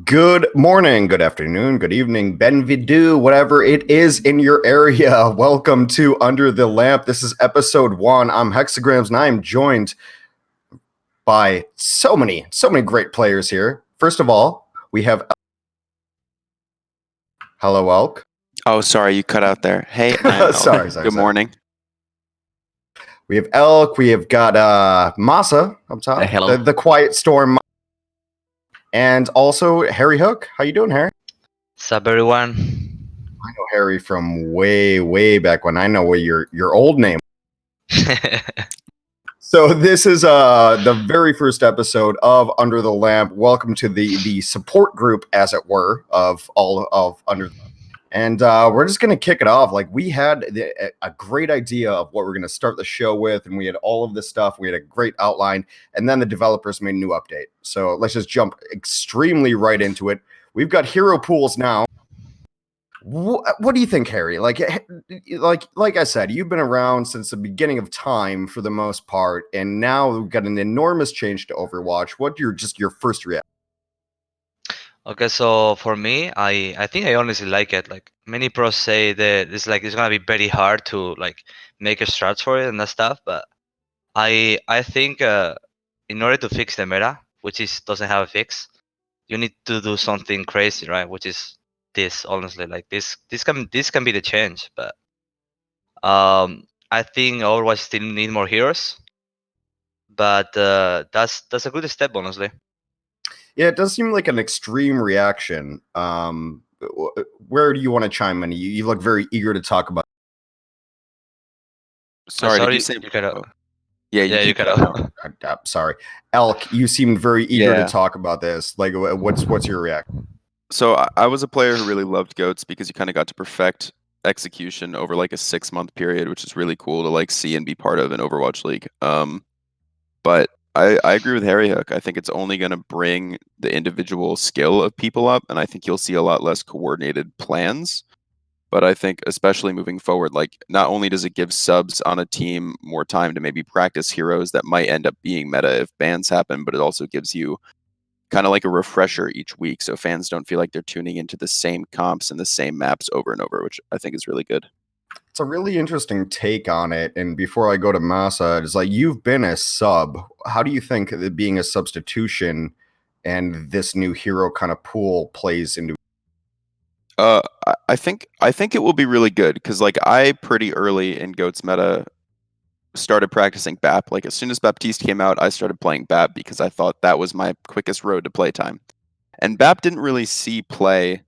Good morning, good afternoon, good evening, benvidu, whatever it is in your area. Welcome to Under the Lamp. This is episode 1. I'm Hexagrams, and I am joined by so many great players here. First of all, we have Hello, Elk. Oh, sorry, you cut out there. Hey, sorry. Good morning. We have Elk. We have got Masaa up top. Hello. The Quiet Storm. And also HarryHook. How you doing, Harry? What's up, everyone? I know Harry from way back when. I know what your old name. So this is the very first episode of Under the Lamp. Welcome to the support group, as it were, of all of Under the Lamp. And we're just going to kick it off. Like, we had a great idea of what we're going to start the show with, and we had all of this stuff. We had a great outline, and then the developers made a new update. So let's just jump extremely right into it. We've got hero pools now. What do you think, Harry? Like I said, you've been around since the beginning of time for the most part, and now we've got an enormous change to Overwatch. What's your first reaction? Okay, so for me, I think I honestly like it. Like, many pros say that it's gonna be very hard to make a strats for it and that stuff, but I think in order to fix the meta, which doesn't have a fix, you need to do something crazy, right? Which is this, honestly. Like, this can be the change, but I think Overwatch still need more heroes, but that's a good step, honestly. Yeah, it does seem like an extreme reaction. Where do you want to chime in? You look very eager to talk about. Sorry, did you say? You cut out. Yeah, you cut out. Sorry, Elk. You seemed very eager to talk about this. Like, what's your reaction? So I was a player who really loved goats because you kind of got to perfect execution over like a 6-month period, which is really cool to like see and be part of in Overwatch League. But I agree with HarryHook. I think it's only going to bring the individual skill of people up, and I think you'll see a lot less coordinated plans. But I think especially moving forward, like, not only does it give subs on a team more time to maybe practice heroes that might end up being meta if bans happen, but it also gives you kind of like a refresher each week so fans don't feel like they're tuning into the same comps and the same maps over and over, which I think is really good. It's a really interesting take on it. And before I go to Masaa, it's like, you've been a sub. How do you think that being a substitution and this new hero kind of pool plays into? I think it will be really good because, like, I pretty early in Goats meta started practicing BAP. Like, as soon as Baptiste came out, I started playing BAP because I thought that was my quickest road to playtime. And BAP didn't really see play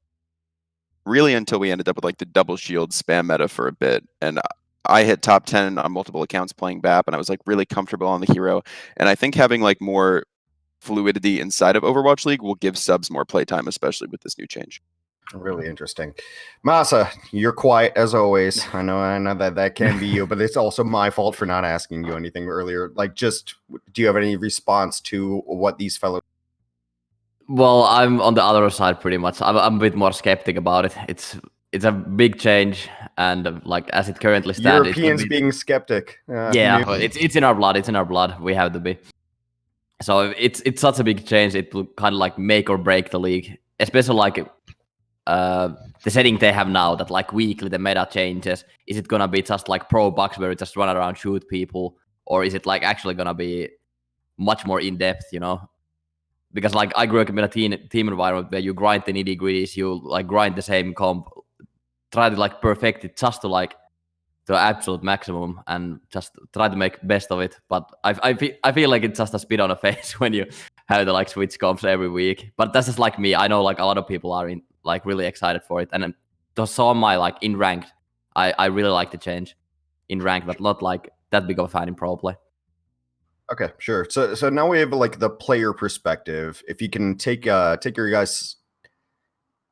really until we ended up with like the double shield spam meta for a bit, and I hit top 10 on multiple accounts playing BAP, and I was like really comfortable on the hero. And I think having like more fluidity inside of Overwatch League will give subs more playtime, especially with this new change. Really interesting. Masaa, you're quiet as always. I know that can be you, but it's also my fault for not asking you anything earlier. Like, just, do you have any response to what these fellows? Well, I'm on the other side pretty much. I'm a bit more skeptic about it. It's a big change, and like, as it currently stands, Europeans being skeptic. Yeah, it's in our blood. It's in our blood. We have to be. So it's such a big change. It will kind of like make or break the league, especially like the setting they have now. That like weekly the meta changes. Is it gonna be just like pro bucks where you just run around shoot people, or is it like actually gonna be much more in depth? You know. Because like I grew up in a team environment where you grind the nitty gritties, you like grind the same comp, try to like perfect it just to like the absolute maximum and just try to make best of it. But I feel like it's just a spit on the face when you have to like switch comps every week. But that's just like me. I know like a lot of people are like really excited for it. And so am I. Like in ranked, I really like the change in rank, but not like that big of a fan in pro play. Okay, sure. So now we have like the player perspective. If you can take your guys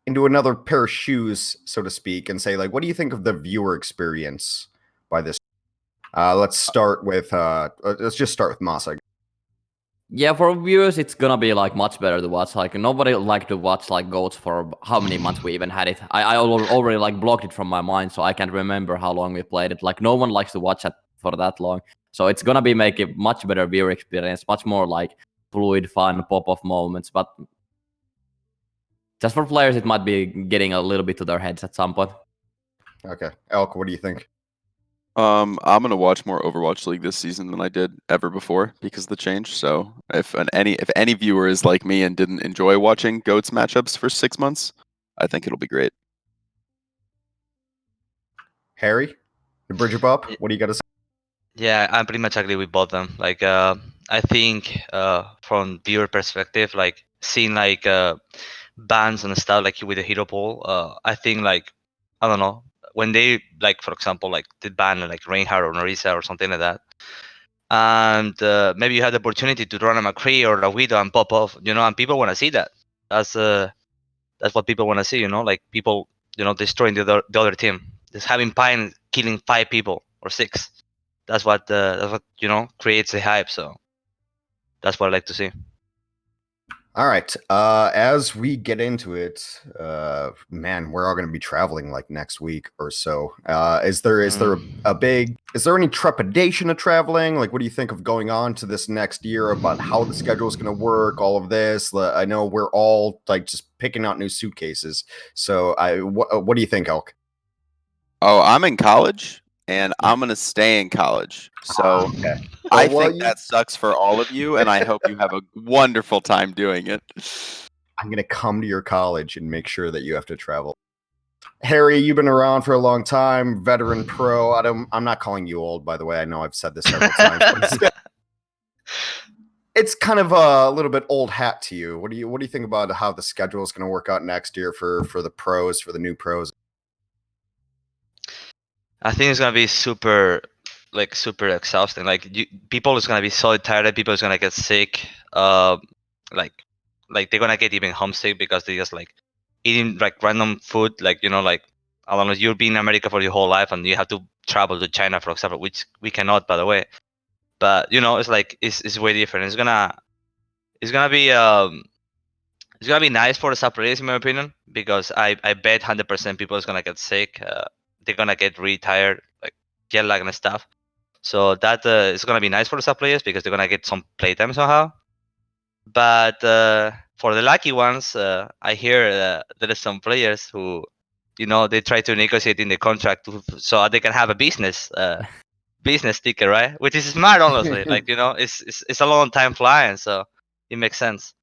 into another pair of shoes, so to speak, and say like, what do you think of the viewer experience by this? Let's start with let's just start with Masaa. Yeah, for viewers, it's gonna be like much better to watch. Like nobody like to watch like GOATs for how many months we even had it. I already like blocked it from my mind, so I can't remember how long we played it. Like no one likes to watch it for that long. So it's gonna be make a much better viewer experience, much more like fluid, fun, pop-off moments. But just for players, it might be getting a little bit to their heads at some point. Okay, Elk, what do you think? I'm gonna watch more Overwatch League this season than I did ever before because of the change. So if any viewer is like me and didn't enjoy watching GOATS matchups for 6 months, I think it'll be great. Harry, the bridge up. What do you got to say? Yeah, I pretty much agree with both them. Like, I think from viewer perspective, like seeing like bans and stuff like with the hero pool, I think like I don't know when they like for example like did ban like Reinhardt or Narisa or something like that, and maybe you had the opportunity to run a McCree or a Widow and pop off, and people want to see that. That's what people want to see, like people destroying the other team, just having Pine killing 5 people or 6. That's what creates the hype. So that's what I like to see. All right. As we get into it, man, we're all going to be traveling like next week or so. Is there any trepidation of traveling? Like, what do you think of going on to this next year about how the schedule is going to work? All of this. I know we're all like just picking out new suitcases. So, what do you think, Elk? Oh, I'm in college and I'm gonna stay in college. So Okay. I Well, think that sucks for all of you, and I hope you have a wonderful time doing it. I'm going to come to your college and make sure that you have to travel. Harry, you've been around for a long time, veteran pro. I'm not calling you old, by the way. I know I've said this several times, but it's kind of a little bit old hat to you. What do you think about how the schedule is going to work out next year for the pros, for the new pros? I think it's gonna be super exhausting. Like people is gonna be so tired. People is gonna get sick. Like they're gonna get even homesick because they just like eating like random food. Like like I don't know. You've been in America for your whole life and you have to travel to China, for example, which we cannot, by the way. But it's like it's way different. It's gonna be nice for the sub players in my opinion because I bet 100% people is gonna get sick. They're gonna get really tired, like jet lag and stuff. So that is gonna be nice for the sub players because they're gonna get some playtime somehow. But for the lucky ones, I hear there are some players who, they try to negotiate in the contract so they can have a business sticker, right? Which is smart, honestly. Like it's a long time flying, so it makes sense.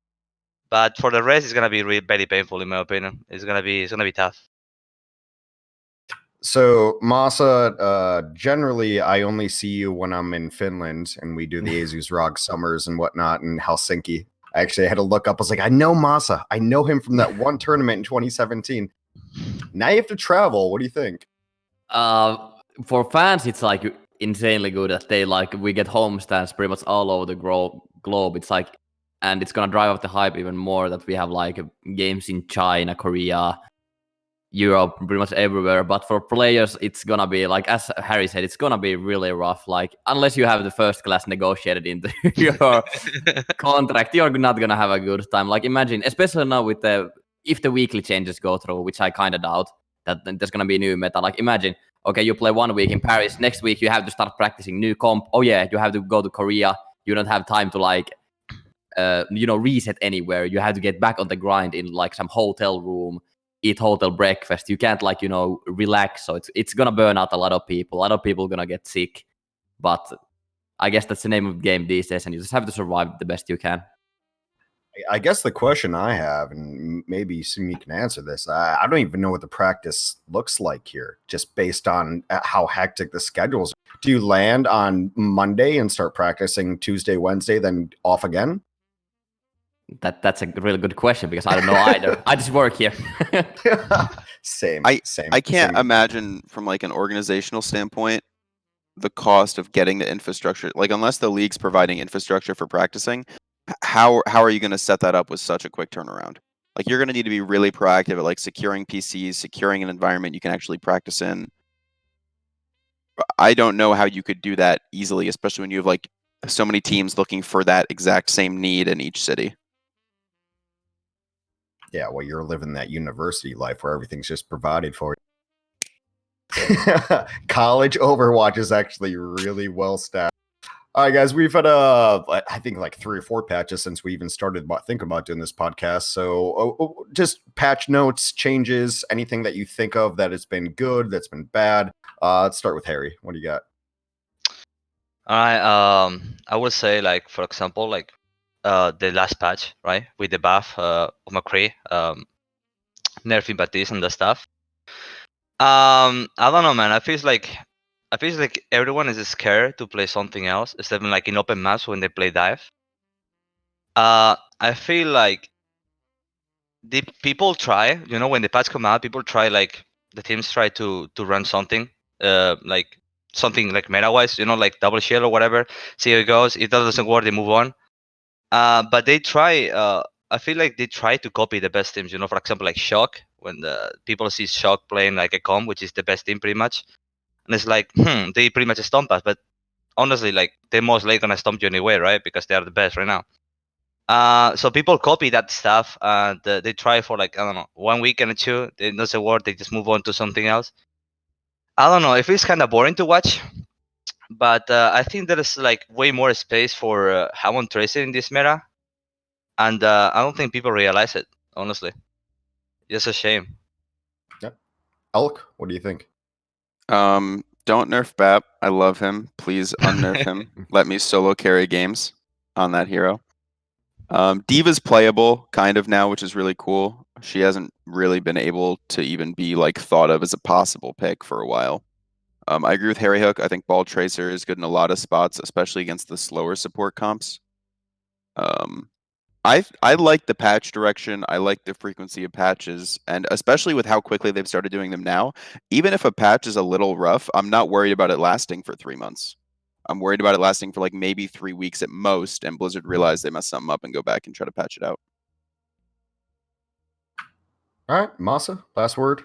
But for the rest, it's gonna be really very painful, in my opinion. It's gonna be tough. So Masaa, generally, I only see you when I'm in Finland and we do the Azus Rock Summers and whatnot in Helsinki. I actually had to look up. I was like, I know Masaa. I know him from that one tournament in 2017. Now you have to travel. What do you think? For fans, it's like insanely good that we get homestands pretty much all over the globe. It's like, and it's gonna drive up the hype even more that we have like games in China, Korea, Europe, pretty much everywhere. But for players, it's gonna be like, as Harry said, it's gonna be really rough. Like unless you have the first class negotiated into your contract, you're not gonna have a good time. Like imagine, especially now with if the weekly changes go through, which I kind of doubt that there's gonna be a new meta. Like imagine, okay, you play 1 week in Paris, next week you have to start practicing new comp. Oh yeah, you have to go to Korea. You don't have time to like reset anywhere. You have to get back on the grind in like some hotel room, eat hotel breakfast. You can't like relax. So it's gonna burn out a lot of people. A lot of people gonna get sick. But I guess that's the name of the game these days, and you just have to survive the best you can. I guess the question I have, and maybe Sumi can answer this, I don't even know what the practice looks like here, just based on how hectic the schedules. Do you land on Monday and start practicing Tuesday, Wednesday, then off again? That's a really good question because I don't know either. I just work here. Same. I can't same. imagine from like an organizational standpoint the cost of getting the infrastructure. Like unless the league's providing infrastructure for practicing, how are you going to set that up with such a quick turnaround? Like you're going to need to be really proactive at like securing PCs, securing an environment you can actually practice in. I don't know how you could do that easily, especially when you have like so many teams looking for that exact same need in each city. Yeah, well, you're living that university life where everything's just provided for you. College Overwatch is actually really well staffed. All right, guys, we've had I think like 3 or 4 patches since we even started thinking about doing this podcast. So just patch notes, changes, anything that you think of that has been good, that's been bad. Let's start with Harry. What do you got? All right. I would say like for example like the last patch, right, with the buff of McCree, nerfing Baptiste and the stuff. I don't know, man. I feel like everyone is scared to play something else, except in, like in open maps when they play dive. I feel like the people try, you know, when the patch come out, people try like the teams try to run something, like something like meta wise, you know, like double shield or whatever. See how it goes. If that doesn't work, they move on. But they try. I feel like they try to copy the best teams. You know, for example, like Shock. When the people see Shock playing like a comp, which is the best team pretty much, and it's like, they pretty much stomp us. But honestly, like they're most likely gonna stomp you anyway, right? Because they are the best right now. So people copy that stuff and they try for like I don't know 1 week and 2. It doesn't work. They just move on to something else. I don't know. It feels kind of boring to watch, but I think there is like way more space for Hammond Tracer in this meta, and I don't think people realize it. Honestly, it's a shame. Yep. Elk, what do you think? Don't nerf Bap. I love him. Please unnerf him. Let me solo carry games on that hero. Diva's playable kind of now, which is really cool. She hasn't really been able to even be like thought of as a possible pick for a while. I agree with HarryHook. I think Ball Tracer is good in a lot of spots, especially against the slower support comps. I like the patch direction. I like the frequency of patches, and especially with how quickly they've started doing them now. Even if a patch is a little rough, I'm not worried about it lasting for 3 months. I'm worried about it lasting for like maybe 3 weeks at most, and Blizzard realize they mess something up and go back and try to patch it out. All right, Masaa, last word.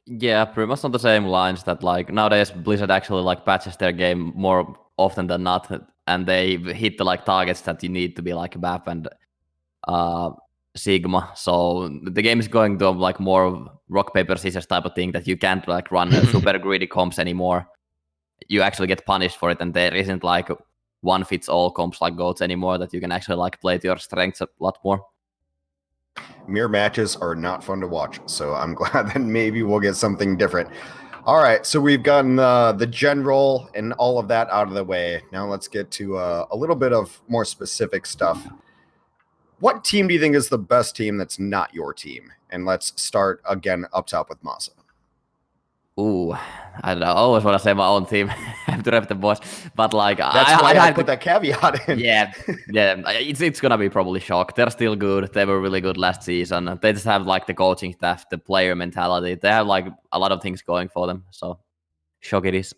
Yeah, pretty much on the same lines that like nowadays Blizzard actually like patches their game more often than not, and they hit the like targets that you need to be like BAP and Sigma. So the game is going to like more rock paper scissors type of thing that you can't like run super greedy comps anymore. You actually get punished for it, and there isn't like one fits all comps like goats anymore that you can actually like play to your strengths a lot more. Mirror matches are not fun to watch, so I'm glad that maybe we'll get something different. All right, so we've gotten the general and all of that out of the way. Now let's get to a little bit of more specific stuff. What team do you think is the best team that's not your team? And let's start again up top with Masaa. Ooh, I don't know. I always want to say my own team. I have to rep the boss, but like That's why I put that caveat in. Yeah, it's gonna be probably Shock. They're still good. They were really good last season. They just have like the coaching staff, the player mentality. They have like a lot of things going for them. So Shock it is.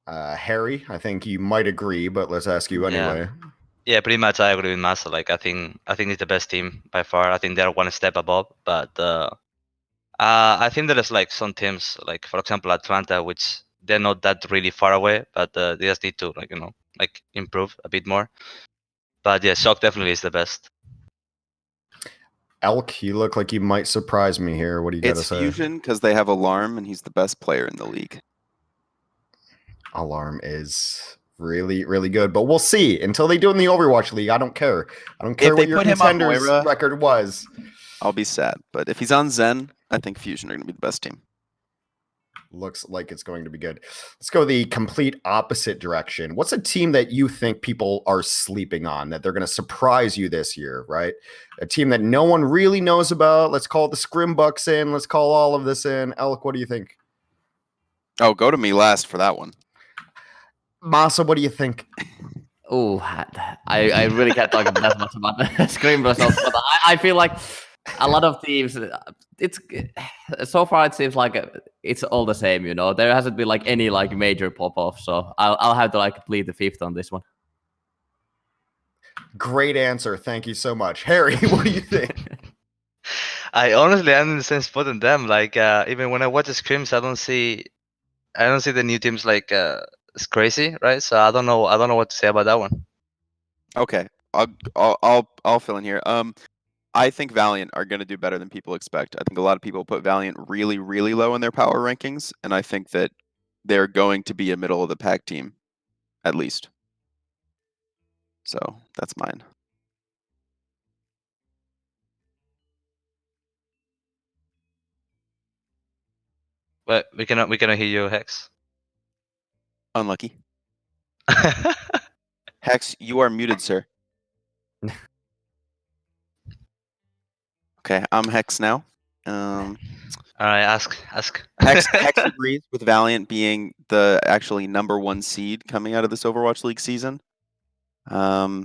Harry, I think you might agree, but let's ask you anyway. Yeah, pretty much I agree with Masaa. Like I think it's the best team by far. I think they're one step above, but I think there's like some teams, like for example Atlanta, which they're not that really far away, but they just need to like like improve a bit more. But yeah, Shock definitely is the best. Elk, you look like you might surprise me here. What do you got to say? It's Fusion because they have Alarm, and he's the best player in the league. Alarm is really, really good, but we'll see. Until they do it in the Overwatch League, I don't care. I don't care what your contenders record was. I'll be sad, but if he's on Zen, I think Fusion are going to be the best team. Looks like it's going to be good. Let's go the complete opposite direction. What's a team that you think people are sleeping on, that they're going to surprise you this year, right? A team that no one really knows about. Let's call the Scrimbucks in. Let's call all of this in. Elk, what do you think? Oh, go to me last for that one. Masaa, what do you think? Oh, I really can't talk about that much about the scrim results, but I feel like a lot of teams. It's so far it seems like it's all the same. You know, there hasn't been like any like major pop off. So I'll have to like plead the fifth on this one. Great answer. Thank you so much. Harry, what do you think? I honestly am in the same spot in them. Like even when I watch the scrims, I don't see the new teams like it's crazy, right? So I don't know what to say about that one. Okay, I'll fill in here. I think Valiant are going to do better than people expect. I think a lot of people put Valiant really, really low in their power rankings, and I think that they're going to be a middle of the pack team, at least. So that's mine. But we cannot hear you, Hex. Unlucky. Hex, you are muted, sir. Okay, I'm Hex now. All right, ask. Hex agrees with Valiant being the actually #1 seed coming out of this Overwatch League season. Yeah.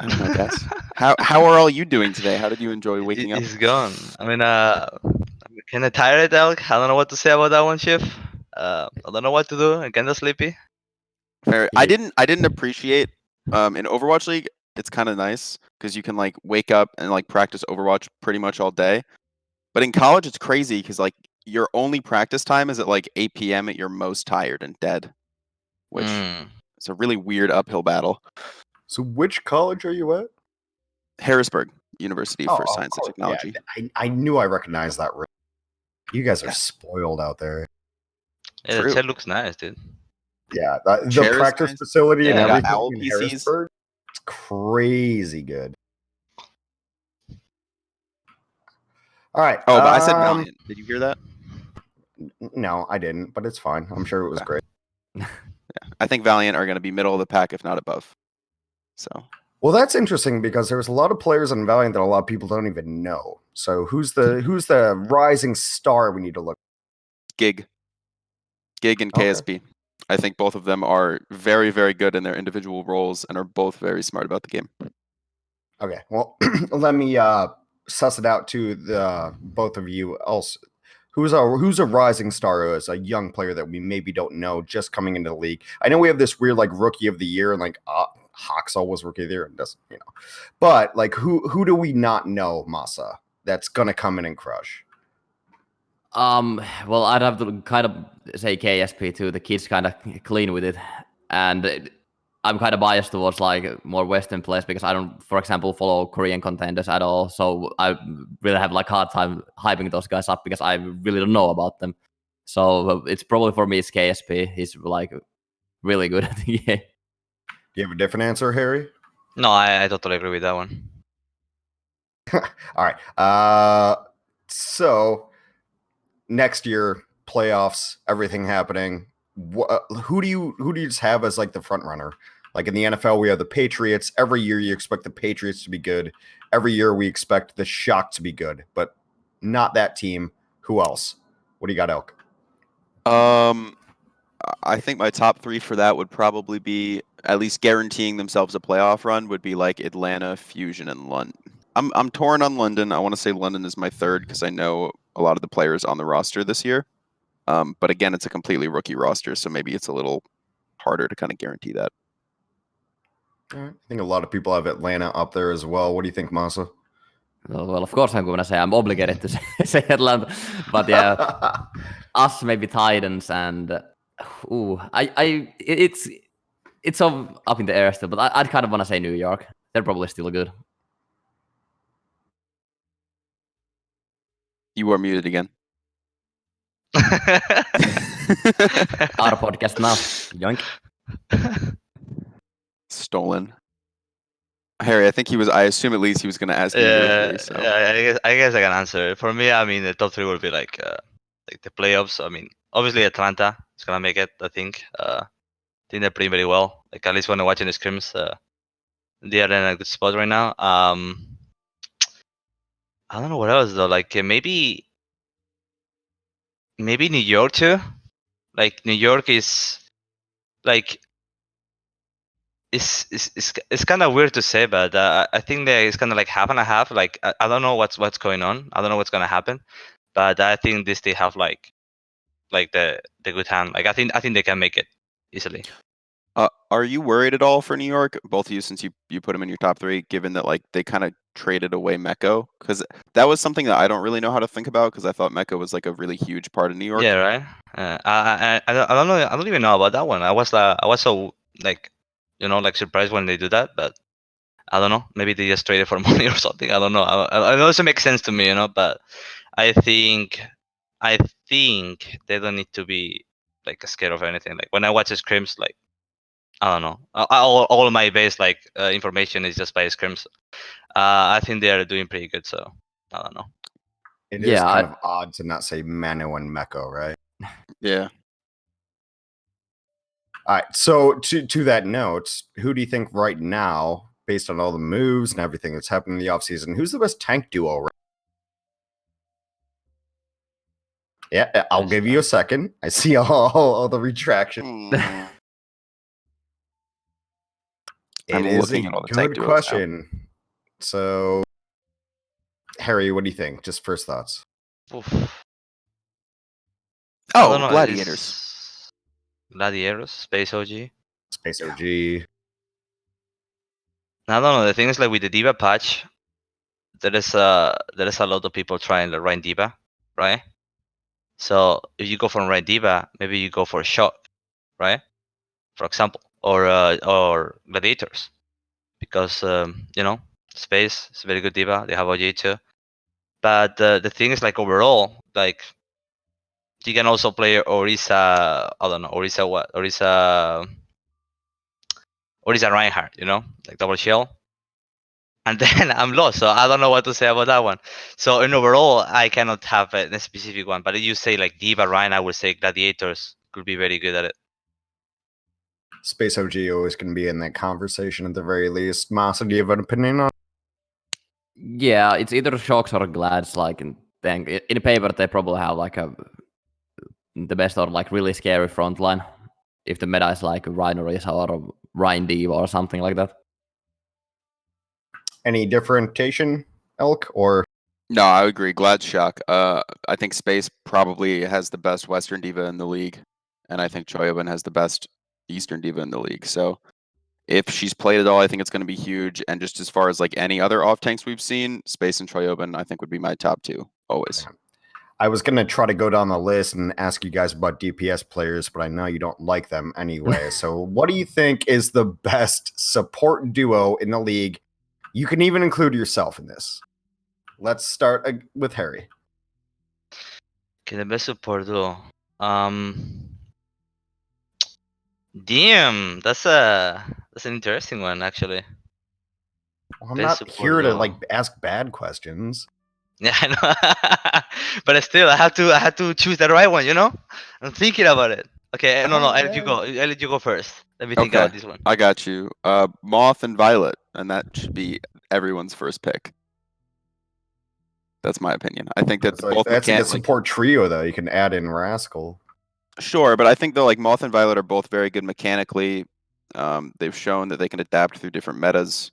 I don't know, guys. How are all you doing today? How did you enjoy waking up? He's gone. I mean, I'm kind of tired, Alec. I don't know what to say about that one, Chief. I don't know what to do. I'm kind of sleepy. Fair. I didn't appreciate in Overwatch League. It's kind of nice because you can like wake up and like practice Overwatch pretty much all day. But in college, it's crazy because like your only practice time is at like 8 p.m. at your most tired and dead, which is a really weird uphill battle. So which college are you at? Harrisburg University for Science and Technology. Yeah, I knew I recognized that. You guys are spoiled out there. Yeah, the chair looks nice, dude. Yeah, the practice nice. facility and everything Owl in PCs. Harrisburg, it's crazy good. All right. Oh, but I said Valiant. Did you hear that? No, I didn't, but it's fine. I'm sure it was great. Yeah, I think Valiant are going to be middle of the pack, if not above. So. Well, that's interesting because there's a lot of players in Valiant that a lot of people don't even know. So who's the rising star we need to look? Gig and KSB. I think both of them are very, very good in their individual roles and are both very smart about the game. Okay, well, let me suss it out to the both of you else. Who's a rising star as a young player that we maybe don't know just coming into the league? I know we have this weird like rookie of the year and like Hoxall was rookie of the year and doesn't, you know. But like who do we not know, Masaa, that's gonna come in and crush? Well, I'd have to kind of say KSP too. The kid's kind of clean with it, and I'm kind of biased towards like more Western players because I don't, for example, follow Korean contenders at all. So I really have like hard time hyping those guys up because I really don't know about them. So it's probably for me it's KSP. He's like really good at the game. Do you have a different answer, Harry? No, I totally agree with that one. All right. So next year, playoffs, everything happening. Who do you just have as like the front runner? Like in the NFL, we have the Patriots. Every year, you expect the Patriots to be good. Every year, we expect the Shock to be good, but not that team. Who else? What do you got, Elk? I think my top 3 for that would probably be at least guaranteeing themselves a playoff run would be like Atlanta, Fusion, and London. I'm torn on London. I want to say London is my third because I know a lot of the players on the roster this year. But again, it's a completely rookie roster, so maybe it's a little harder to kind of guarantee that. I think a lot of people have Atlanta up there as well. What do you think, Masaa? Well, of course I'm going to say I'm obligated to say Atlanta, but yeah, us maybe Titans and it's so up in the air still, but I'd kind of want to say New York. They're probably still good. You are muted again. Our podcast now. Yoink. Stolen. Harry, I think I assume at least he was going to ask you. Yeah, so. I guess I can answer. For me, I mean, the top 3 would be like the playoffs. I mean, obviously Atlanta is gonna make it. I think. I think they're playing very well. Like at least when I'm watching the scrims, they are in a good spot right now. I don't know what else though. Like maybe New York too. Like New York is like it's kind of weird to say, but I think that it's kind of like half and a half. Like I don't know what's going on. I don't know what's gonna happen, but I think they still have like the good hand. Like I think they can make it easily. Are you worried at all for New York, both of you, since you put them in your top 3, given that like they kind of traded away Mecco? Because that was something that I don't really know how to think about, because I thought Mecco was like a really huge part of New York. Yeah, right. I don't know. I don't even know about that one. I was so like, like surprised when they do that, but I don't know. Maybe they just traded for money or something. I don't know. I know it doesn't make sense to me, but I think they don't need to be like scared of anything. Like when I watch scrims, like I don't know. All of my base information is just by scrims. I think they are doing pretty good. So I don't know. It is kind of odd to not say Mano and Mecco, right? Yeah. All right. So to that note, who do you think right now, based on all the moves and everything that's happened in the offseason, who's the best tank duo? Right? Yeah, I'll give you a second. I see all the retraction. It is a good question. So, Harry, what do you think? Just first thoughts. Oof. Oh, Gladiators. Gladiators, Space OG. Space OG. I don't know. The thing is, like with the Diva patch, there is a lot of people trying the Rhine Diva, right? So if you go for Rhine Diva, maybe you go for Shock, right? For example, or Gladiators, because Space is a very good Diva. They have OG too. But the thing is, like overall, like you can also play Orisa. I don't know Orisa what Orisa Reinhardt. Like double shell. And then I'm lost, so I don't know what to say about that one. So in overall, I cannot have a specific one. But if you say like Diva Ryan, I would say Gladiators could be very good at it. Space OG always can be in that conversation at the very least. Masaa, do you have an opinion on? Yeah, it's either Shocks or Glads. Like in paper, they probably have like the best or like really scary front line. If the meta is like Rhino Risa or Rhine Diva or something like that. Any differentiation, Elk, or? No, I agree. Glad Shock. I think Space probably has the best Western Diva in the league, and I think Choyobin has the best Eastern Diva in the league. So if she's played at all, I think it's going to be huge. And just as far as like any other off tanks we've seen, Space and Choyobin, I think would be my top 2 always. I was going to try to go down the list and ask you guys about DPS players, but I know you don't like them anyway. So what do you think is the best support duo in the league? You can even include yourself in this. Let's start with Harry. Okay, the best support duo. Damn, that's an interesting one actually. Well, I'm not here to like ask bad questions. Yeah, I know. But still, I have to choose the right one. I'm thinking about it. Okay, no, I let you go. I let you go first. Let me think about this one. I got you. Moth and Violet, and that should be everyone's first pick. That's my opinion. I think that that's a good support trio, though. You can add in Rascal. Sure, but I think though, like Moth and Violet are both very good mechanically. They've shown that they can adapt through different metas.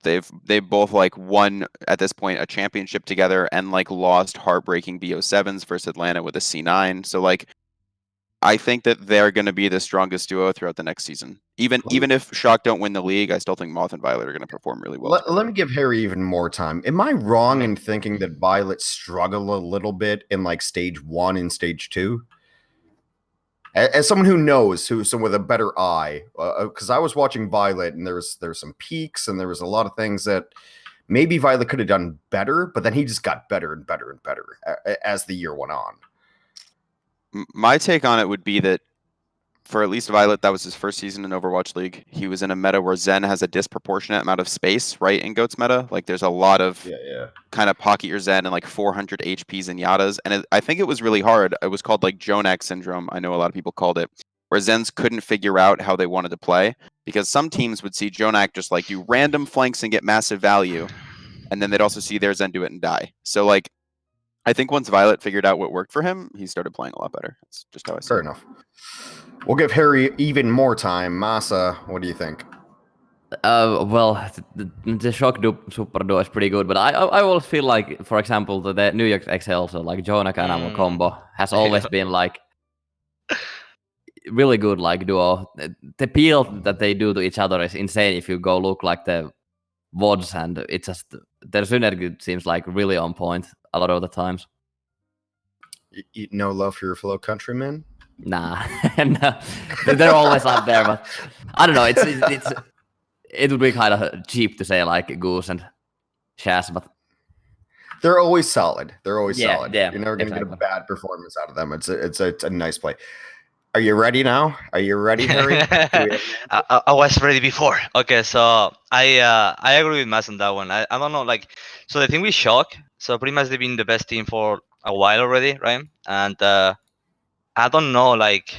They've both like won at this point a championship together and like lost heartbreaking BO7s versus Atlanta with a C9. So like I think that they're going to be the strongest duo throughout the next season. Even if Shock don't win the league, I still think Moth and Violet are going to perform really well. Let me give Harry even more time. Am I wrong in thinking that Violet struggled a little bit in like stage 1 and stage 2? As someone who knows, someone with a better eye, because I was watching Violet and there's some peaks and there was a lot of things that maybe Violet could have done better, but then he just got better and better and better as the year went on. My take on it would be that for at least Violet, that was his first season in Overwatch League. He was in a meta where Zen has a disproportionate amount of space, right, in Goat's meta. Like, there's a lot of kind of pocket your Zen and like 400 HPs and Yadas. And I think it was really hard. It was called like Jonak syndrome. I know a lot of people called it, where Zens couldn't figure out how they wanted to play because some teams would see Jonak just like do random flanks and get massive value. And then they'd also see their Zen do it and die. So like, I think once Violet figured out what worked for him, he started playing a lot better. That's just how I see Fair it. enough. We'll give Harry even more time. Masaa, what do you think? Well, the shock super duo is pretty good, but I always feel like, for example, the New York Excelsior, like Jonak and Anamo combo, has always been like really good, like duo. The peel that they do to each other is insane. If you go look like the VODs, and it's just their synergy seems like really on point a lot of the times. No love for your fellow countrymen? Nah, no, they're always up there, but I don't know. It would be kind of cheap to say like Goose and Shaz, but they're always solid. They're always Yeah, solid. yeah, You're never going to get a exactly. bad performance out of them. It's a nice play. Are you ready now? Are you ready, Harry? Do we have an answer? I was ready before. Okay, so I agree with Mass on that one. I don't know, like, so the thing with Shock, so pretty much they've been the best team for a while already, right? And I don't know, like,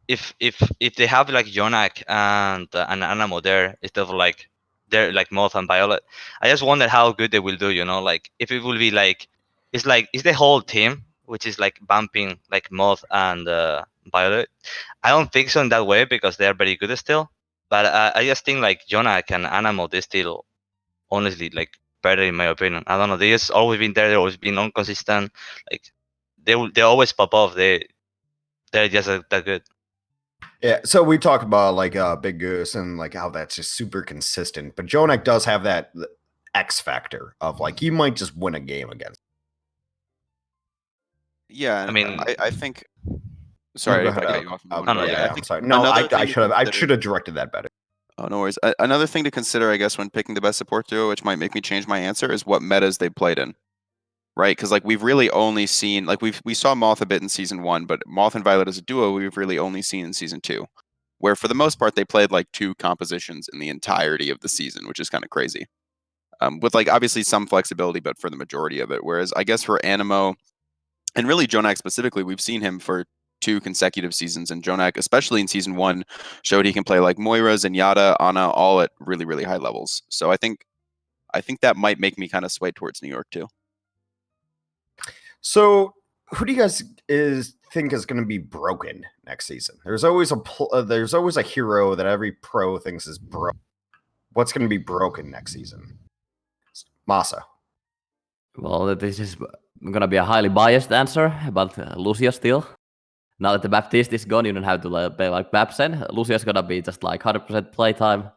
if they have like Jonak and Anamo there instead of like they're like Moth and Violet, I just wonder how good they will do. You know, like if it will be like it's the whole team which is like bumping like Moth and Violet. I don't think so in that way because they are very good still. But I just think like Jonak and Anamo they still honestly like better in my opinion. I don't know. They just always been there. They always been inconsistent. Like they always pop off. They're just that good. Yeah, so we talked about like Big Goose and like how that's just super consistent, but Jonak does have that X factor of like you might just win a game against. Yeah, I mean, I think. Sorry Go if I ahead, cut you off. No, no, Yeah, yeah, I I'm think sorry. No, another thing I to should have consider- directed that better. Oh, no worries. Another thing to consider, I guess, when picking the best support duo, which might make me change my answer, is what metas they played in, right? Because like we've really only seen like we saw Moth a bit in season 1, but Moth and Violet as a duo we've really only seen in season 2, where for the most part they played like 2 compositions in the entirety of the season, which is kind of crazy. With like obviously some flexibility, but for the majority of it. Whereas I guess for Animo and really Jonak specifically, we've seen him for 2 consecutive seasons, and Jonak, especially in season 1, showed he can play like Moira, Zenyatta, Ana, all at really, really high levels. So I think that might make me kind of sway towards New York too. So, who do you guys think is going to be broken next season? There's always a hero that every pro thinks is broken. What's going to be broken next season? Masaa. well, this is gonna be a highly biased answer, but Lucia still. Now that the Baptiste is gone, you don't have to play like Babsen. Lucia's gonna be just like 100% playtime.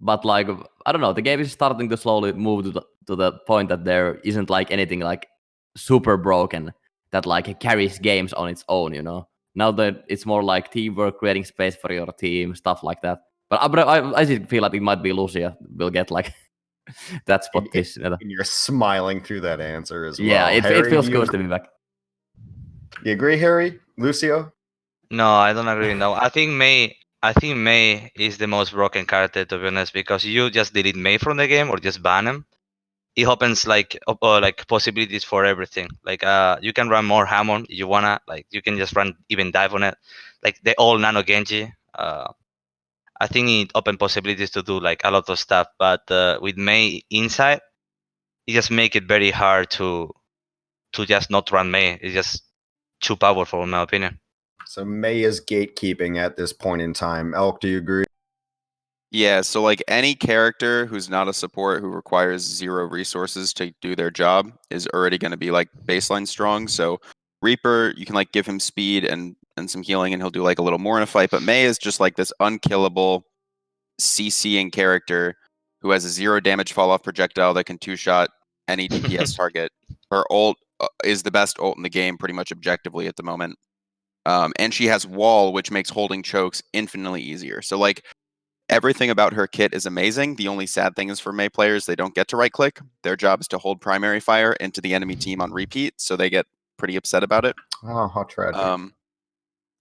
But like I don't know, the game is starting to slowly move to the point that there isn't like anything like super broken that like carries games on its own, you know. Now that it's more like teamwork, creating space for your team, stuff like that. But I just feel like it might be Lucia will get like that spot this. And you're smiling through that answer as Yeah, well. it Harry, feels you good to be back. You agree, Harry? Lucio? no, I don't agree. No, I think May is the most broken character to be honest because you just delete May from the game or just ban him. It opens like possibilities for everything. Like you can run more Hammond if you wanna. Like you can just run even dive on it. Like the old Nano Genji. I think it opened possibilities to do like a lot of stuff. But with May inside, it just make it very hard to just not run May. It's just too powerful in my opinion. So May is gatekeeping at this point in time. Elk, do you agree? Yeah, so like any character who's not a support who requires 0 resources to do their job is already going to be like baseline strong. So Reaper, you can like give him speed and some healing and he'll do like a little more in a fight, but May is just like this unkillable CCing character who has a 0 damage fall off projectile that can 2-shot any DPS target. Her ult is the best ult in the game pretty much objectively at the moment. And she has wall, which makes holding chokes infinitely easier. So like everything about her kit is amazing. The only sad thing is for May players, they don't get to right click. Their job is to hold primary fire into the enemy team on repeat, so they get pretty upset about it. Oh, how tragic.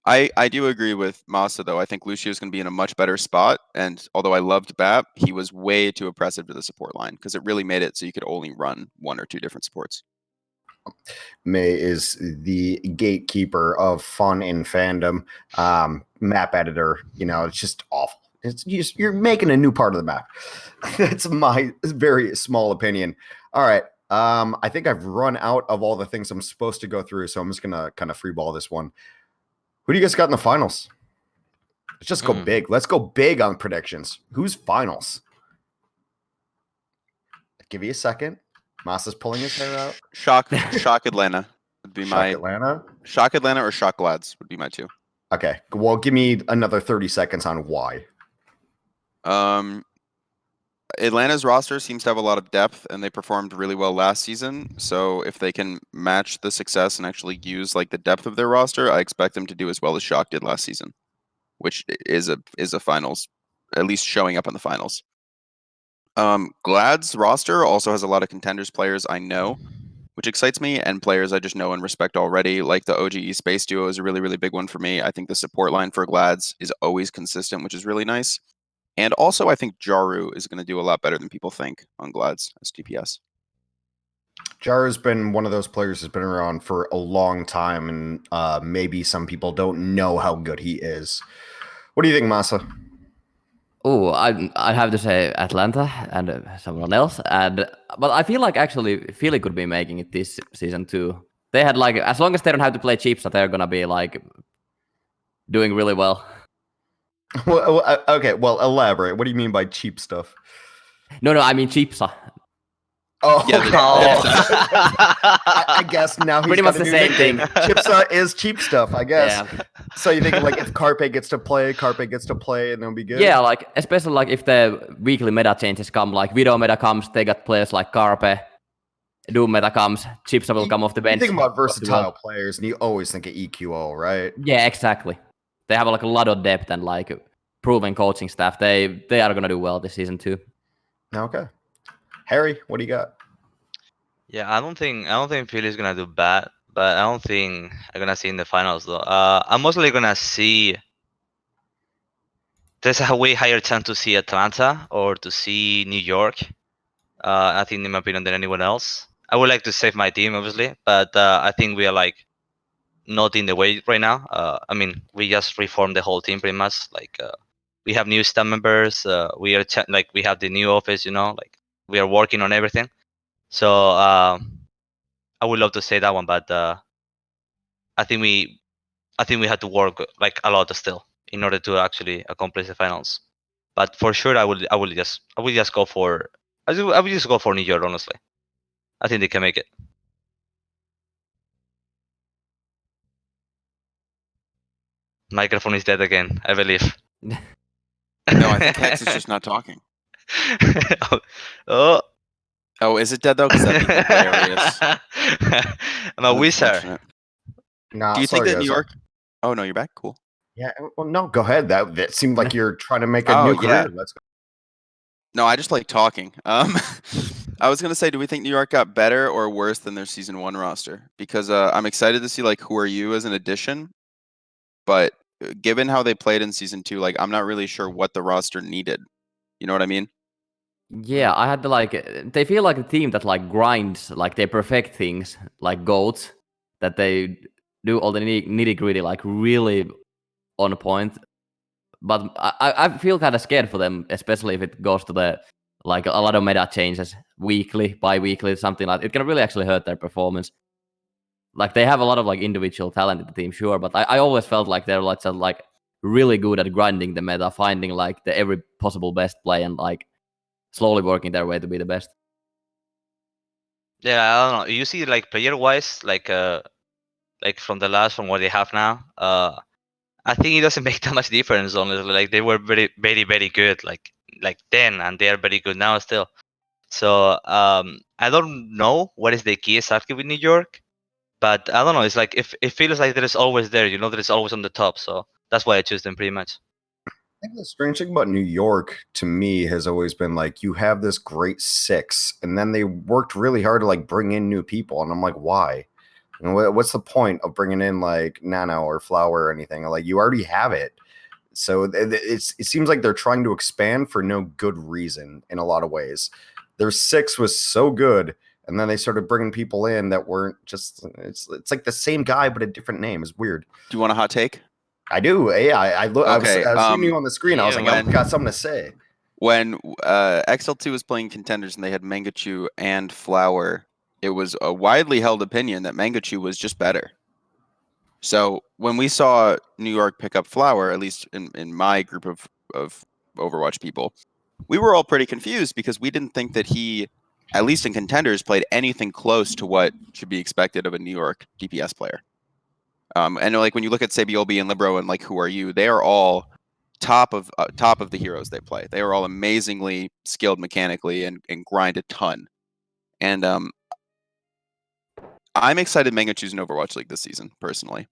I do agree with Masaa though. I think Lucio's going to be in a much better spot, and although I loved Bap, he was way too oppressive to the support line because it really made it so you could only run 1 or 2 different supports. May is the gatekeeper of fun in fandom. Map editor, it's just awful. You're making a new part of the map. That's my very small opinion. All right, I think I've run out of all the things I'm supposed to go through, so I'm just gonna kind of freeball this one. Who do you guys got in the finals? Let's just go big. Let's go big on predictions. Who's finals? Give you a second. Masa's pulling his hair out. Shock Atlanta would be my Atlanta. Shock Atlanta or Shock Lads would be my two. Okay. Well, give me another 30 seconds on why. Atlanta's roster seems to have a lot of depth, and they performed really well last season. So if they can match the success and actually use like the depth of their roster, I expect them to do as well as Shock did last season, which is a finals, at least showing up in the finals. Glad's roster also has a lot of contenders players I know, which excites me, and players I just know and respect already. Like the OGE Space Duo is a really, really big one for me. I think the support line for Glad's is always consistent, which is really nice. And also, I think Jaru is going to do a lot better than people think on Glad's as DPS. Jaru's been one of those players who's been around for a long time, and maybe some people don't know how good he is. What do you think, Masa? Oh, I'd have to say Atlanta and someone else. But I feel like actually Philly could be making it this season too. They had like, as long as they don't have to play cheap stuff, they're gonna be like doing really well. Well, okay. Well, elaborate. What do you mean by cheap stuff? No, I mean cheap stuff. Oh, Yeah, okay. I guess now he's Pretty much got a the new same nickname. thing. Chipsa is cheap stuff, I guess. Yeah. So you think like if Carpe gets to play, and it'll be good? Yeah, like especially like if the weekly meta changes come, like Widow meta comes, they got players like Carpe, Doom meta comes, Chipsa will come off the bench. You think about versatile players, and you always think of EQO, right? Yeah, exactly. They have like a lot of depth and like proven coaching staff. They are gonna do well this season too. Okay. Harry, what do you got? Yeah, I don't think Philly's gonna do bad, but I don't think I'm gonna see in the finals though. I'm mostly gonna see. There's a way higher chance to see Atlanta or to see New York. I think, in my opinion, than anyone else. I would like to save my team, obviously, but I think we are like not in the way right now. I mean, we just reformed the whole team pretty much. Like we have new staff members. We are like we have the new office. Like we are working on everything. So I would love to say that one, but I think we had to work like a lot still in order to actually accomplish the finals. But for sure, I would just go for I would just go for New York. Honestly, I think they can make it. Microphone is dead again, I believe. No, I think Hex is just not talking. Oh. Oh, is it dead though? Because that'd be hilarious. I'm a wizard. Nah, Do you think sorry, that New guys. York? Oh no, you're back. Cool. Yeah. Well, no, go ahead. That seemed like you're trying to make a new career. Yeah. Let's go. No, I just like talking. I was gonna say, do we think New York got better or worse than their season 1 roster? Because I'm excited to see like Who Are You as an addition, but given how they played in season 2, like I'm not really sure what the roster needed. You know what I mean? Yeah, I had to like they feel like a team that like grinds, like they perfect things, like goats, that they do all the nitty gritty, like really on point. But I feel kind of scared for them, especially if it goes to the like a lot of meta changes weekly, bi-weekly, something like it can really actually hurt their performance. Like they have a lot of like individual talent in the team, sure, but I always felt like they're like really good at grinding the meta, finding like the every possible best play and like slowly working their way to be the best. Yeah, I don't know. You see, like player wise, like from what they have now, I think it doesn't make that much difference. Honestly, like they were very, very, very good, like then, and they are very good now still. So I don't know what is the key exactly with New York, but I don't know. It's like if it feels like there is always there, that it's always on the top. So that's why I choose them pretty much. I think the strange thing about New York to me has always been like you have this great 6, and then they worked really hard to like bring in new people, and I'm like, why? What's the point of bringing in like Nano or Flower or anything? Like you already have it. So it seems like they're trying to expand for no good reason in a lot of ways. Their 6 was so good, and then they started bringing people in that weren't just. It's like the same guy but a different name. It's weird. Do you want a hot take? I do. Yeah, I look. Okay, I was seeing you on the screen. I was like, I've got something to say. When XL2 was playing contenders and they had Mangachu and Flower, it was a widely held opinion that Mangachu was just better. So when we saw New York pick up Flower, at least in my group of Overwatch people, we were all pretty confused because we didn't think that he, at least in contenders, played anything close to what should be expected of a New York DPS player. And like when you look at Sabiobi and Libero and like who are you, they are all top of the heroes they play. They are all amazingly skilled mechanically and grind a ton. And I'm excited Mangachu's in Overwatch League this season, personally.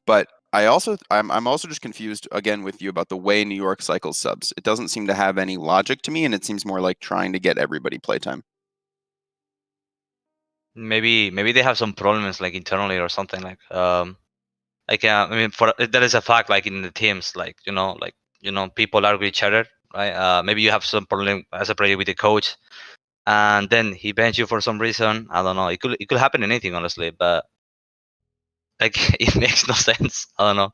But I'm also just confused again with you about the way New York cycles subs. It doesn't seem to have any logic to me, and it seems more like trying to get everybody playtime. Maybe they have some problems like internally or something I mean, for that is a fact. Like in the teams, like people argue each other, right? Maybe you have some problem as a player with the coach, and then he bans you for some reason. I don't know. It could happen in anything, honestly, but like it makes no sense. I don't know.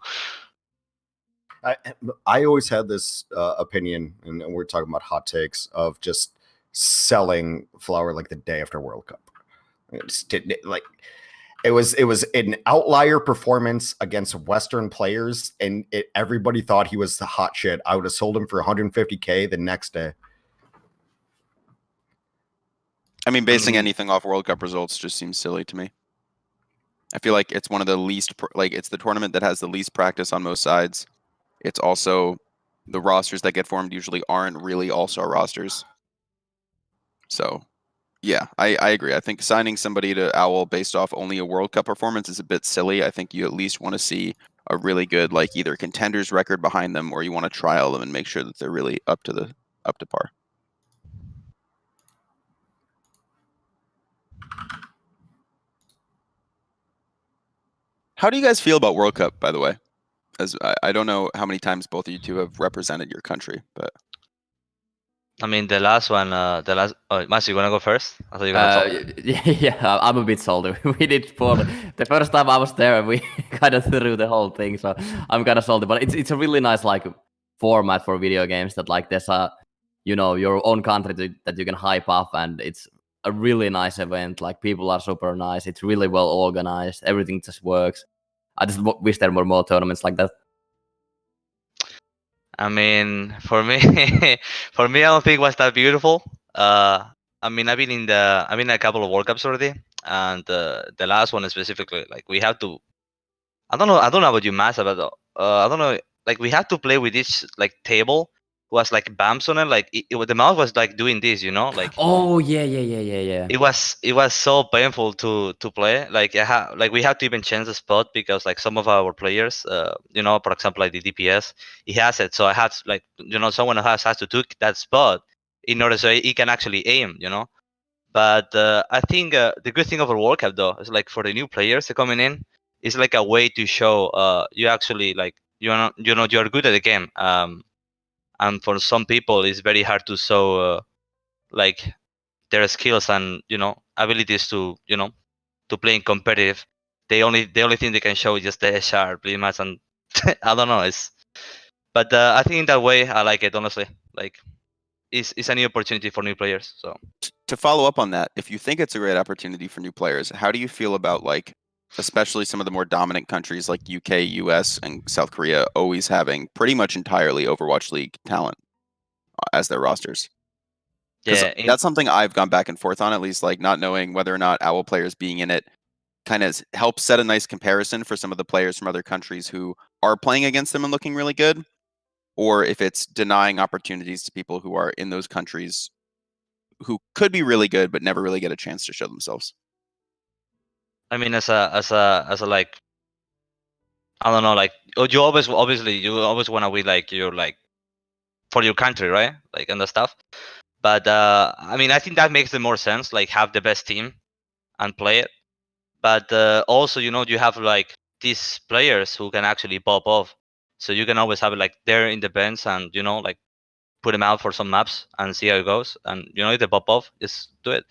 I always had this opinion, and we're talking about hot takes of just selling Flower like the day after World Cup. It was an outlier performance against Western players, and everybody thought he was the hot shit. I would have sold him for 150K the next day. I mean, basing anything off World Cup results just seems silly to me. I feel like it's one of the least, it's the tournament that has the least practice on most sides. It's also the rosters that get formed usually aren't really all-star rosters. So, yeah, I agree. I think signing somebody to Owl based off only a World Cup performance is a bit silly. I think you at least want to see a really good, like, either contenders record behind them, or you want to trial them and make sure that they're really up to par. How do you guys feel about World Cup, by the way? As I don't know how many times both of you two have represented your country, but I mean, the last one, Masaa, you wanna go first? I thought you were gonna talk. Yeah, I'm a bit salty. We did for the first time I was there, we kind of threw the whole thing, so I'm kind of salty. But it's a really nice like format for video games that like there's a your own country that you can hype up, and it's a really nice event. Like people are super nice. It's really well organized. Everything just works. I just wish there were more tournaments like that. I mean, for me, I don't think it was that beautiful. I mean, I've been in a couple of World Cups already, and the last one specifically, like we have to. I don't know about you, Mass, but I don't know. Like we had to play with each like table was like bumps on it. Like the mouse was like doing this, like. Oh yeah. It was so painful to play. Like like we had to even change the spot because like some of our players, for example, like the DPS, he has it. So I had like someone has to take that spot in order so he can actually aim. But I think the good thing of a World Cup though is like for the new players coming in, it's like a way to show you actually like you're good at the game. And for some people, it's very hard to show like their skills and abilities to play in competitive. The only thing they can show is just the SR pretty much, and I don't know. But I think in that way I like it honestly. Like it's a new opportunity for new players. So to follow up on that, if you think it's a great opportunity for new players, how do you feel about like, especially some of the more dominant countries like UK, US, and South Korea always having pretty much entirely Overwatch League talent as their rosters? Because that's something I've gone back and forth on, at least like not knowing whether or not Owl players being in it kind of helps set a nice comparison for some of the players from other countries who are playing against them and looking really good, or if it's denying opportunities to people who are in those countries who could be really good but never really get a chance to show themselves. I mean, as a like, I don't know, like you always want to be like you're like for your country, right? Like and the stuff. But I mean, I think that makes the more sense. Like have the best team and play it. But also, you have like these players who can actually pop off. So you can always have it like there in the bench and like put them out for some maps and see how it goes. And if they pop off, just do it.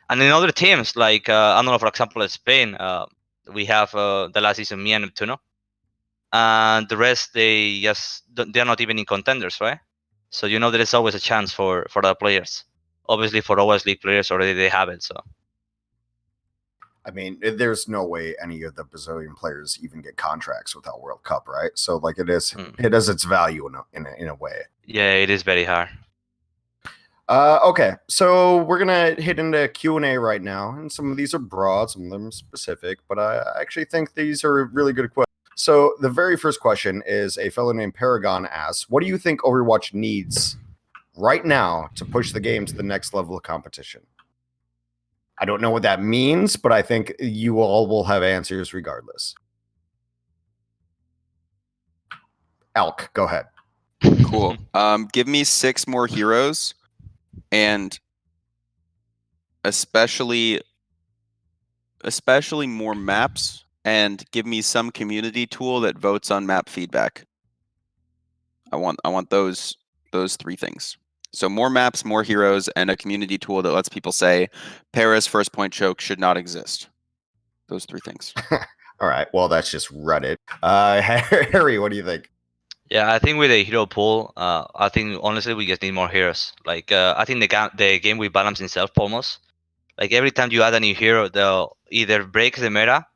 And in other teams, like I don't know, for example, in Spain, we have the last season me and Neptuno, and the rest they're not even in contenders, right? So there is always a chance for the players. Obviously, for OS League players already they have it. So I mean, there's no way any of the Brazilian players even get contracts without World Cup, right? So like it has its value in a way. Yeah, it is very hard. Okay, so we're gonna hit into Q&A right now, and some of these are broad, some of them specific, but I actually think these are really good questions. So the very first question is a fellow named Paragon asks, what do you think Overwatch needs right now to push the game to the next level of competition? I don't know what that means, but I think you all will have answers regardless. Elk, go ahead. Cool. Give me 6 more heroes, and especially more maps, and give me some community tool that votes on map feedback. I want those 3 things. So more maps, more heroes, and a community tool that lets people say Paris first point choke should not exist. Those 3 things. All right. Well, that's just Reddit. Harry, what do you think? Yeah, I think with the hero pool, I think honestly we just need more heroes. Like I think the game will balance itself almost. Like every time you add a new hero, they'll either break the meta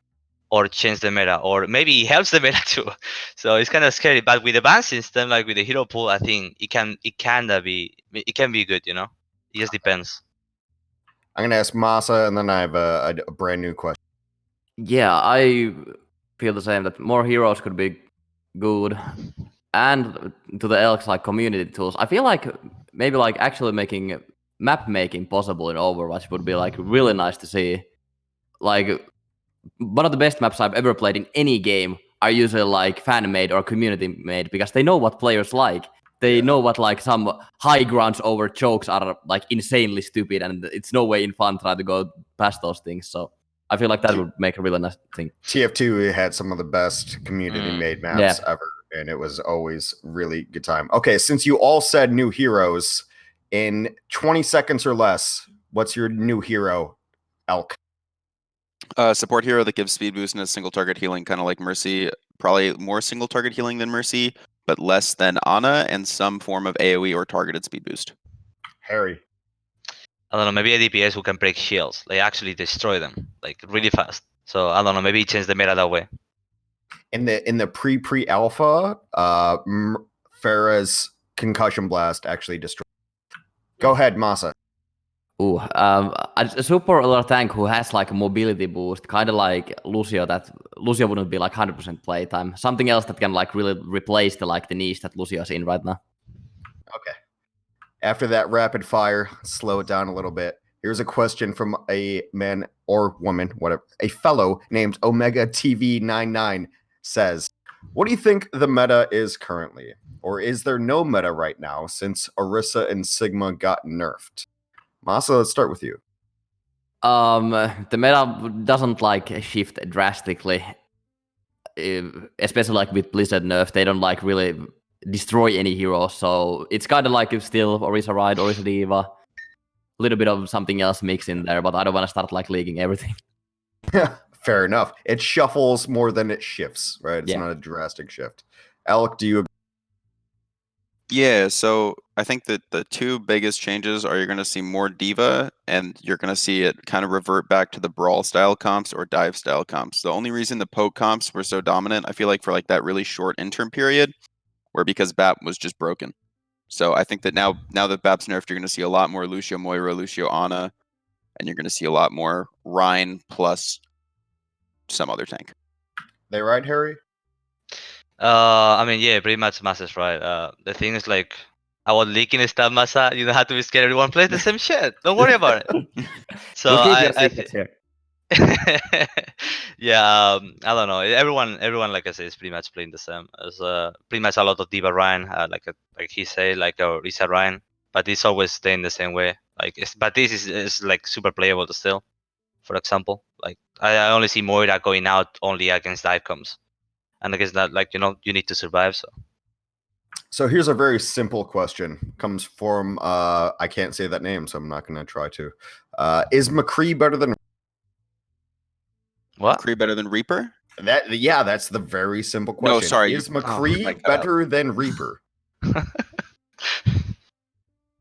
or change the meta, or maybe it helps the meta too. So it's kind of scary. But with the ban system, like with the hero pool, I think it can be good. You know, it just depends. I'm gonna ask Masaa, and then I have a brand new question. Yeah, I feel the same, that more heroes could be good. And to the Elks, like community tools, I feel like maybe like actually making map making possible in Overwatch would be like really nice to see. Like one of the best maps I've ever played in any game are usually like fan made or community made, because they know what players like. They know what like some high grounds over chokes are like insanely stupid, and it's no way in fun try to go past those things. So I feel like that would make a really nice thing. TF2 had some of the best community-made maps ever, and it was always really good time. Okay, since you all said new heroes, in 20 seconds or less, what's your new hero, Elk? Support hero that gives speed boost and a single target healing, kind of like Mercy. Probably more single target healing than Mercy, but less than Ana, and some form of AoE or targeted speed boost. Harry. I don't know, maybe a DPS who can break shields, like actually destroy them, like really fast. So I don't know, maybe change the meta that way. In the pre-alpha, Pharah's concussion blast actually destroyed. Go ahead, Masaa. Ooh, a super alert tank who has like a mobility boost, kind of like Lucio. That Lucio wouldn't be like 100% playtime. Something else that can like really replace the like the niche that Lucio's in right now. Okay. After that rapid fire, slow it down a little bit. Here's a question from a man or woman, whatever, a fellow named Omega TV99 says, what do you think the meta is currently? Or is there no meta right now since Orisa and Sigma got nerfed? Masaa, let's start with you. The meta doesn't like shift drastically, especially like with Blizzard nerf. They don't like really destroy any heroes, so it's kind of like still Orisa Ride, Orisa Diva, a little bit of something else mixed in there, but I don't want to start like leaking everything. Fair enough. It shuffles more than it shifts, right? It's not a drastic shift. Alec, do you agree? Yeah, so I think that the 2 biggest changes are you're going to see more Diva, and you're going to see it kind of revert back to the Brawl style comps or Dive style comps. The only reason the Poke comps were so dominant, I feel like for like that really short interim period, were because BAP was just broken. So I think that now that BAP's nerfed, you're going to see a lot more Lucio Moira, Lucio Ana, and you're going to see a lot more Rhine plus some other tank. They right, Harry? I mean, yeah, pretty much Masa's right. The thing is, like, I was leaking stuff, Masa. You don't have to be scared. Everyone plays the same shit. Don't worry about it. So we'll keep your secrets here. Yeah, I don't know. Everyone, like I said, is pretty much playing the same. There's pretty much a lot of Diva Ryan, like he said, like Risa Ryan, but it's always staying the same way. Like, but this is like super playable still. For example, like I only see Moira going out only against dive comps, and I guess that, like, you know, you need to survive. So here's a very simple question. Comes from I can't say that name, so I'm not going to try to. Is McCree better than What? McCree better than Reaper? That's the very simple question. No, sorry. Is McCree better than Reaper?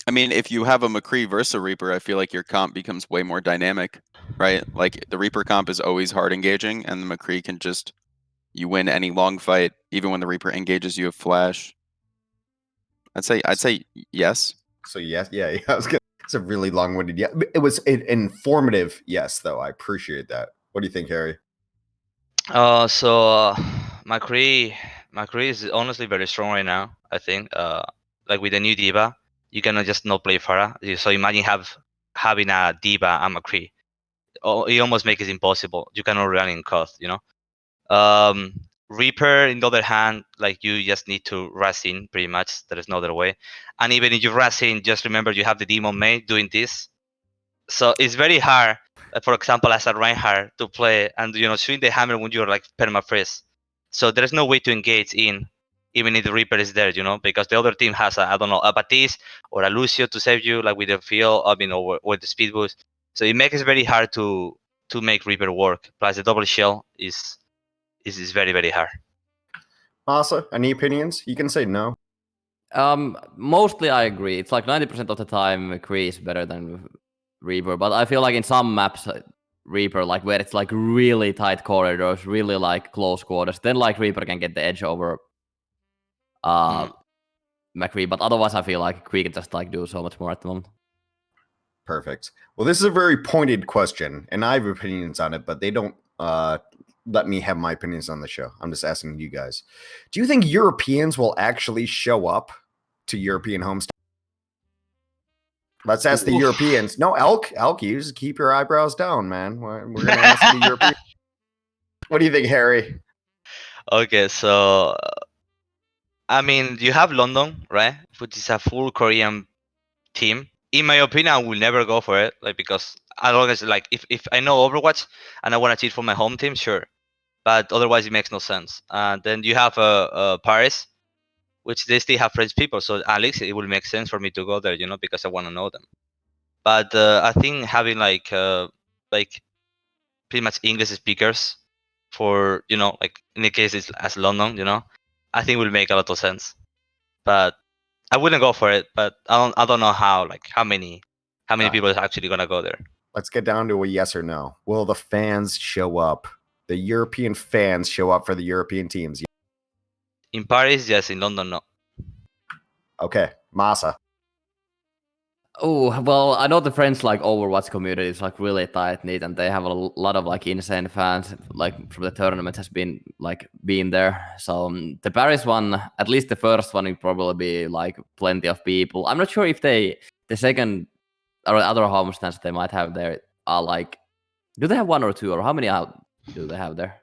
I mean, if you have a McCree versus a Reaper, I feel like your comp becomes way more dynamic. right? Like the Reaper comp is always hard engaging, and the McCree can just you win any long fight, even when the Reaper engages you with flash. I'd say yes. So yes, yeah. I was gonna. It's a really long-winded. Yeah, it was an informative. Yes, though. I appreciate that. What do you think, Harry? So McCree is honestly very strong right now. I think like with the new diva, you cannot just not play Pharah. So imagine having a diva and McCree. Oh, it almost makes it impossible. You cannot run in cost, you know. Reaper, in the other hand, like you just need to rush in pretty much. There is no other way. And even if you rush in, just remember you have the demon mate doing this. So it's very hard, for example, as a Reinhardt to play and shooting the hammer when you're like perma freeze. So there's no way to engage in, even if the Reaper is there, because the other team has I don't know, a Batiste or a Lucio to save you, like with the field, or with the speed boost. So it makes it very hard to make Reaper work. Plus the double shell is very very hard. Masaa, any opinions? You can say no. Mostly I agree. It's like 90% of the time McCree is better than Reaper, but I feel like in some maps Reaper, like where it's like really tight corridors, really like close quarters, then like Reaper can get the edge over McCree, but otherwise I feel like Cree can just like do so much more at the moment. Perfect. Well, this is a very pointed question, and I have opinions on it, but they don't let me have my opinions on the show. I'm just asking you guys. Do you think Europeans will actually show up to European homestand? Let's ask the Europeans. No, Elk, you just keep your eyebrows down, man. We're going to ask the Europeans. What do you think, Harry? Okay, so I mean, you have London, right? Which is a full Korean team. In my opinion, I will never go for it, like because as long as like if I know Overwatch and I want to cheat for my home team, sure. But otherwise, it makes no sense. Then you have Paris, which they still have French people, so at least it will make sense for me to go there, because I want to know them. But I think having like pretty much English speakers for like in the case it's as London, I think will make a lot of sense. But I wouldn't go for it. But I don't know how many people is actually gonna go there. Let's get down to a yes or no. Will the fans show up? The European fans show up for the European teams? In Paris, yes. In London, no. Okay, Masaa. Oh, well, I know the French like Overwatch community is like really tight knit, and they have a lot of like insane fans like from the tournament has been there. So the Paris one, at least the first one, will probably be like plenty of people. I'm not sure if the second or other homestands they might have there are like, do they have one or two, or how many do they have there?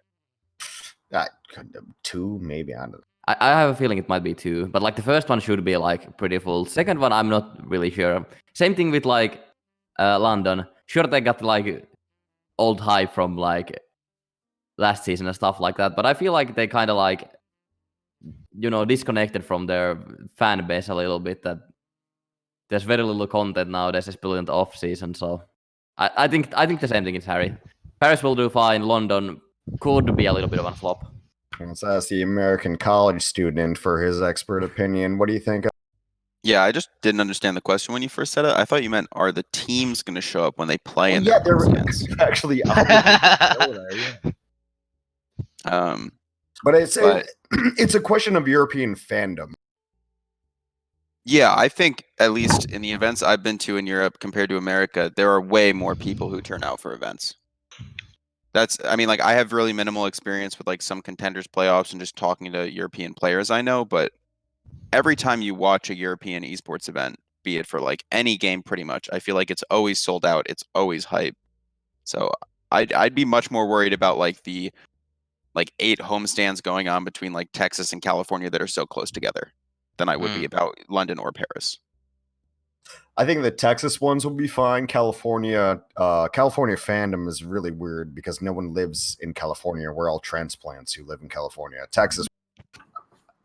2, maybe. I don't know. I have a feeling it might be 2, but like the first one should be like pretty full. Second one, I'm not really sure. Same thing with like London. Sure, they got like old hype from like last season and stuff like that, but I feel like they kind of like disconnected from their fan base a little bit. That there's very little content nowadays, especially in the off season. So I think the same thing is Harry. Paris will do fine. London could be a little bit of a flop. Let's ask the American college student for his expert opinion. What do you think? Yeah, I just didn't understand the question when you first said it. I thought you meant, are the teams going to show up when they play in their homestands? Actually but it's a question of European fandom. Yeah, I think at least in the events I've been to in Europe compared to America, there are way more people who turn out for events. I mean, like I have really minimal experience with like some contenders playoffs and just talking to European players I know, but every time you watch a European esports event, be it for like any game pretty much, I feel like it's always sold out, it's always hype. So I'd be much more worried about like the 8 homestands going on between like Texas and California that are so close together than I would be about London or Paris. I think the Texas ones will be fine. California fandom is really weird because no one lives in California. We're all transplants who live in California. Texas,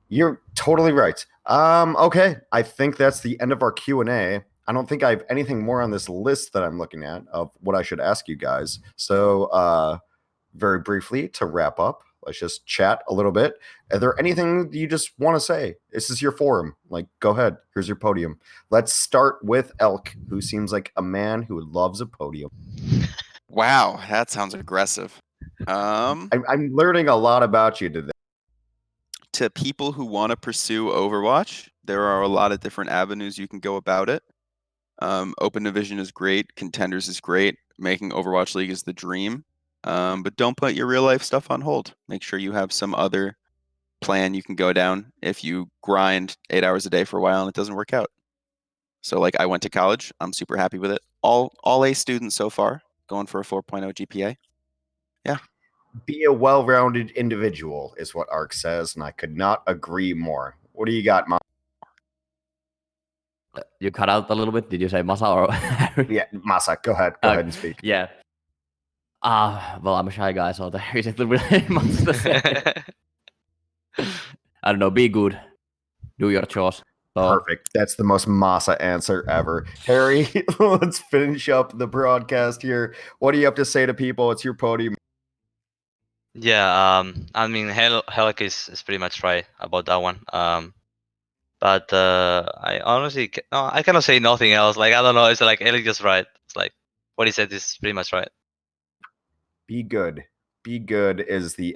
you're totally right. Okay, I think that's the end of our Q&A. I don't think I have anything more on this list that I'm looking at of what I should ask you guys. So, very briefly to wrap up, let's just chat a little bit. Are there anything you just want to say? This is your forum. Like, go ahead. Here's your podium. Let's start with Elk, who seems like a man who loves a podium. Wow, that sounds aggressive. I'm learning a lot about you today. To people who want to pursue Overwatch, there are a lot of different avenues you can go about it. Open Division is great. Contenders is great. Making Overwatch League is the dream. But don't put your real life stuff on hold. Make sure you have some other plan you can go down if you grind 8 hours a day for a while and it doesn't work out. So like I went to college. I'm super happy with it. All A students so far, going for a 4.0 GPA. Yeah. Be a well-rounded individual is what Ark says, and I could not agree more. What do you got, Mom? You cut out a little bit. Did you say Masaa or Harry? Yeah, Masaa, go ahead. Go ahead and speak. Yeah. Well, I'm a shy guy, so there isn't really much to say. I don't know. Be good. Do your chores. So, Perfect. That's the most Masaa answer ever. Harry, let's finish up the broadcast here. What do you have to say to people? It's your podium. Yeah, I mean, Helic is pretty much right about that one. But I honestly, no, I cannot say nothing else. Like, I don't know. It's like Helic is right. It's like what he said is pretty much right. Be good. Be good is the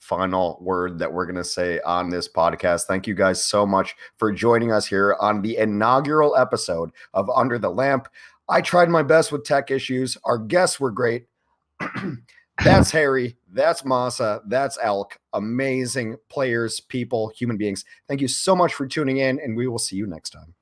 final word that we're going to say on this podcast. Thank you guys so much for joining us here on the inaugural episode of Under the Lamp. I tried my best with tech issues. Our guests were great. That's Harry. That's Masaa. That's Elk. Amazing players, people, human beings. Thank you so much for tuning in, and we will see you next time.